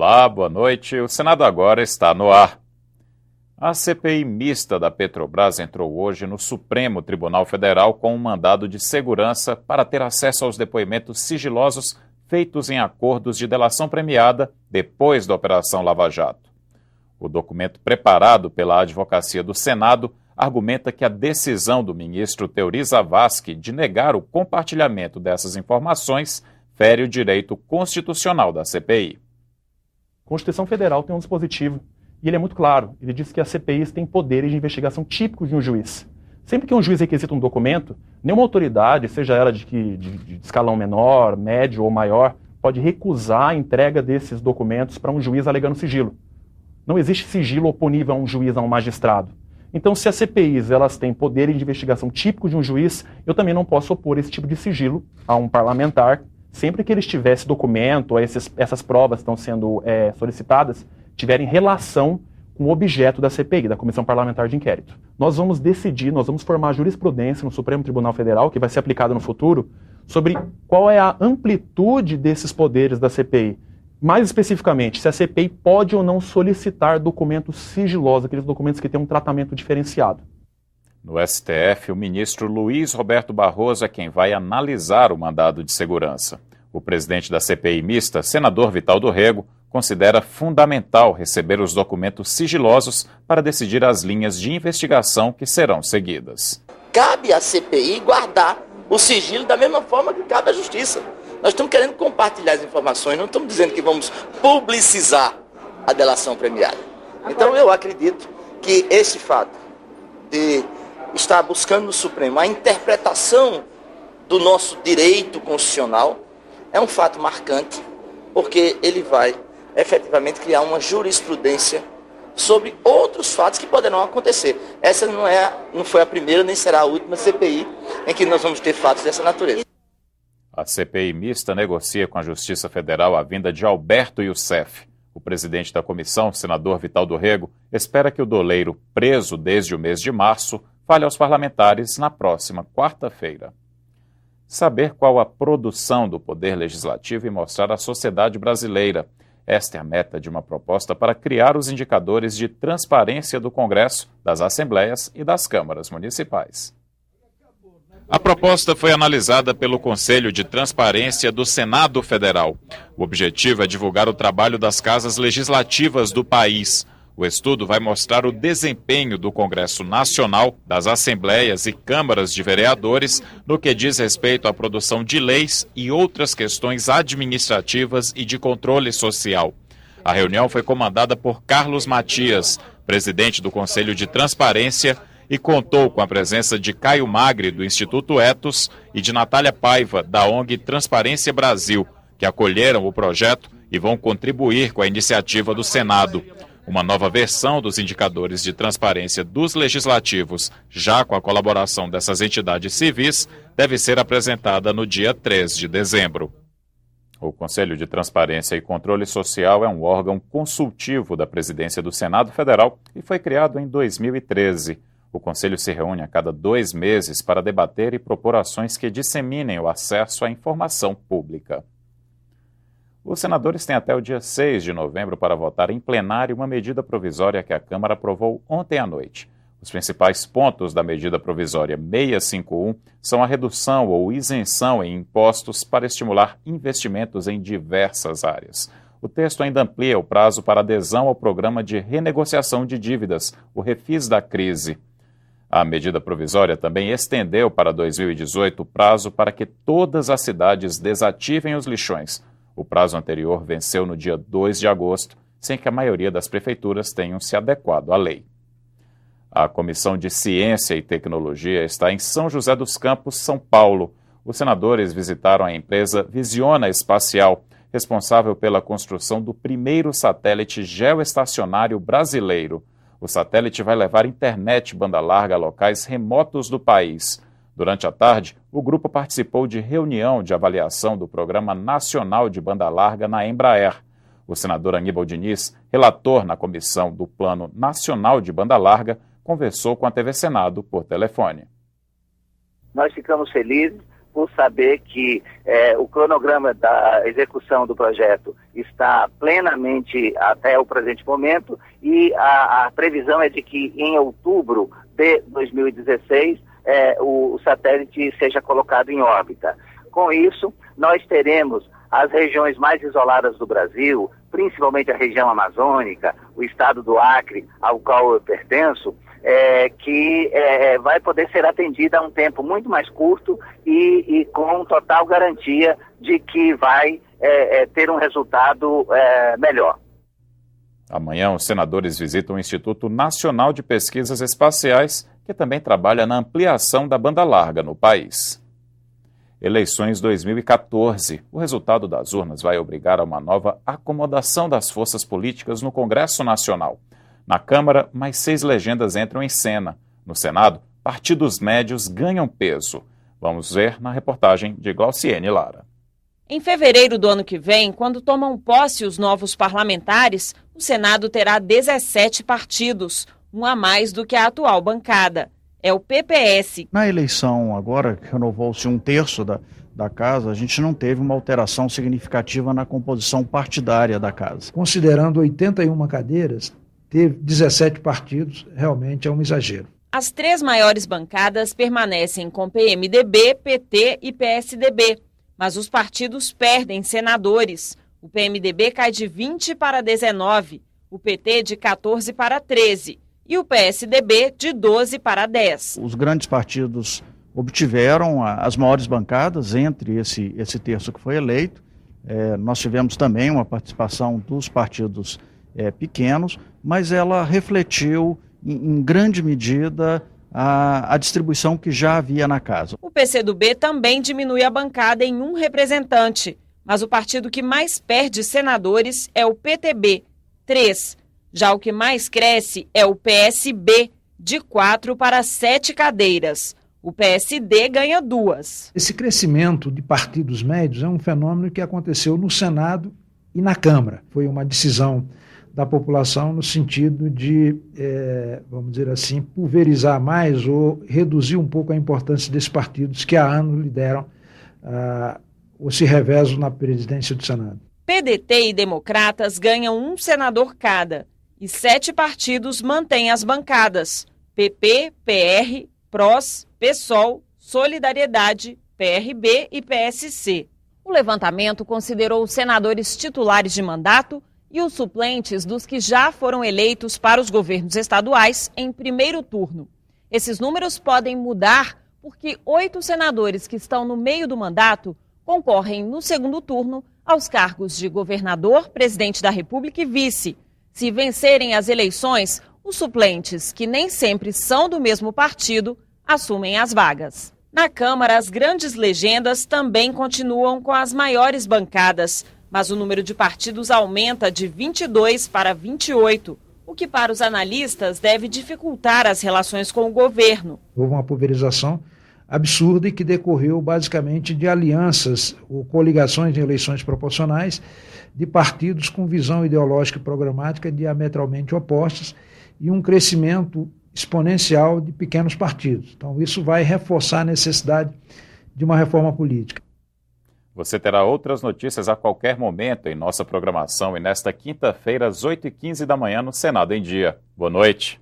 Olá, boa noite. O Senado agora está no ar. A CPI mista da Petrobras entrou hoje no Supremo Tribunal Federal com um mandado de segurança para ter acesso aos depoimentos sigilosos feitos em acordos de delação premiada depois da Operação Lava Jato. O documento preparado pela Advocacia do Senado argumenta que a decisão do ministro Teori Zavascki de negar o compartilhamento dessas informações fere o direito constitucional da CPI. A Constituição Federal tem um dispositivo, e ele é muito claro. Ele diz que as CPIs têm poderes de investigação típicos de um juiz. Sempre que um juiz requisita um documento, nenhuma autoridade, seja ela de escalão menor, médio ou maior, pode recusar a entrega desses documentos para um juiz alegando sigilo. Não existe sigilo oponível a um juiz, a um magistrado. Então, se as CPIs elas têm poderes de investigação típicos de um juiz, eu também não posso opor esse tipo de sigilo a um parlamentar, sempre que ele tivesse documento, ou essas provas que estão sendo solicitadas, tiverem relação com o objeto da CPI, da Comissão Parlamentar de Inquérito. Nós vamos decidir, nós vamos formar jurisprudência no Supremo Tribunal Federal, que vai ser aplicada no futuro, sobre qual é a amplitude desses poderes da CPI. Mais especificamente, se a CPI pode ou não solicitar documentos sigilosos, aqueles documentos que têm um tratamento diferenciado. No STF, o ministro Luiz Roberto Barroso é quem vai analisar o mandado de segurança. O presidente da CPI mista, senador Vital do Rego, considera fundamental receber os documentos sigilosos para decidir as linhas de investigação que serão seguidas. Cabe à CPI guardar o sigilo da mesma forma que cabe à Justiça. Nós estamos querendo compartilhar as informações, não estamos dizendo que vamos publicizar a delação premiada. Então eu acredito que esse fato de estar buscando no Supremo a interpretação do nosso direito constitucional é um fato marcante, porque ele vai efetivamente criar uma jurisprudência sobre outros fatos que poderão acontecer. Essa não foi a primeira nem será a última CPI em que nós vamos ter fatos dessa natureza. A CPI mista negocia com a Justiça Federal a vinda de Alberto Youssef. O presidente da comissão, senador Vital do Rego, espera que o doleiro, preso desde o mês de março, fale aos parlamentares na próxima quarta-feira. Saber qual a produção do Poder Legislativo e mostrar à sociedade brasileira. Esta é a meta de uma proposta para criar os indicadores de transparência do Congresso, das Assembleias e das Câmaras Municipais. A proposta foi analisada pelo Conselho de Transparência do Senado Federal. O objetivo é divulgar o trabalho das casas legislativas do país. O estudo vai mostrar o desempenho do Congresso Nacional, das Assembleias e Câmaras de Vereadores no que diz respeito à produção de leis e outras questões administrativas e de controle social. A reunião foi comandada por Carlos Matias, presidente do Conselho de Transparência, e contou com a presença de Caio Magri, do Instituto Etos, e de Natália Paiva, da ONG Transparência Brasil, que acolheram o projeto e vão contribuir com a iniciativa do Senado. Uma nova versão dos indicadores de transparência dos legislativos, já com a colaboração dessas entidades civis, deve ser apresentada no dia 3 de dezembro. O Conselho de Transparência e Controle Social é um órgão consultivo da Presidência do Senado Federal e foi criado em 2013. O Conselho se reúne a cada 2 meses para debater e propor ações que disseminem o acesso à informação pública. Os senadores têm até o dia 6 de novembro para votar em plenário uma medida provisória que a Câmara aprovou ontem à noite. Os principais pontos da medida provisória 651 são a redução ou isenção em impostos para estimular investimentos em diversas áreas. O texto ainda amplia o prazo para adesão ao programa de renegociação de dívidas, o Refis da Crise. A medida provisória também estendeu para 2018 o prazo para que todas as cidades desativem os lixões. O prazo anterior venceu no dia 2 de agosto, sem que a maioria das prefeituras tenham se adequado à lei. A Comissão de Ciência e Tecnologia está em São José dos Campos, São Paulo. Os senadores visitaram a empresa Visiona Espacial, responsável pela construção do primeiro satélite geoestacionário brasileiro. O satélite vai levar internet banda larga a locais remotos do país. Durante a tarde, o grupo participou de reunião de avaliação do Programa Nacional de Banda Larga na Embraer. O senador Aníbal Diniz, relator na comissão do Plano Nacional de Banda Larga, conversou com a TV Senado por telefone. Nós ficamos felizes por saber que o cronograma da execução do projeto está plenamente até o presente momento e a previsão é de que em outubro de 2016 o satélite seja colocado em órbita. Com isso, nós teremos as regiões mais isoladas do Brasil, principalmente a região amazônica, o estado do Acre, ao qual eu pertenço, que vai poder ser atendida a um tempo muito mais curto e com total garantia de que vai ter um resultado melhor. Amanhã, os senadores visitam o Instituto Nacional de Pesquisas Espaciais, que também trabalha na ampliação da banda larga no país. Eleições 2014. O resultado das urnas vai obrigar a uma nova acomodação das forças políticas no Congresso Nacional. Na Câmara, mais 6 legendas entram em cena. No Senado, partidos médios ganham peso. Vamos ver na reportagem de Glauciene Lara. Em fevereiro do ano que vem, quando tomam posse os novos parlamentares, o Senado terá 17 partidos, um a mais do que a atual bancada. É o PPS. Na eleição agora, que renovou-se 1/3 da casa, a gente não teve uma alteração significativa na composição partidária da casa. Considerando 81 cadeiras, ter 17 partidos realmente é um exagero. As 3 maiores bancadas permanecem com PMDB, PT e PSDB, mas os partidos perdem senadores. O PMDB cai de 20 para 19, o PT de 14 para 13 e o PSDB de 12 para 10. Os grandes partidos obtiveram as maiores bancadas entre esse terço que foi eleito. Nós tivemos também uma participação dos partidos pequenos, mas ela refletiu em grande medida a distribuição que já havia na casa. O PCdoB também diminui a bancada em 1 representante, mas o partido que mais perde senadores é o PTB, 3. Já o que mais cresce é o PSB, de 4 para 7 cadeiras. O PSD ganha 2. Esse crescimento de partidos médios é um fenômeno que aconteceu no Senado e na Câmara. Foi uma decisão da população no sentido de, vamos dizer assim, pulverizar mais ou reduzir um pouco a importância desses partidos que há anos lideram ou se revezam na presidência do Senado. PDT e Democratas ganham 1 senador cada e 7 partidos mantêm as bancadas: PP, PR, PROS, PSOL, Solidariedade, PRB e PSC. O levantamento considerou os senadores titulares de mandato e os suplentes dos que já foram eleitos para os governos estaduais em primeiro turno. Esses números podem mudar porque 8 senadores que estão no meio do mandato concorrem no segundo turno aos cargos de governador, presidente da República e vice. Se vencerem as eleições, os suplentes, que nem sempre são do mesmo partido, assumem as vagas. Na Câmara, as grandes legendas também continuam com as maiores bancadas, mas o número de partidos aumenta de 22 para 28, o que para os analistas deve dificultar as relações com o governo. Houve uma pulverização absurda e que decorreu basicamente de alianças ou coligações em eleições proporcionais de partidos com visão ideológica e programática diametralmente opostas e um crescimento exponencial de pequenos partidos. Então isso vai reforçar a necessidade de uma reforma política. Você terá outras notícias a qualquer momento em nossa programação e nesta quinta-feira às 8h15 da manhã no Senado em Dia. Boa noite.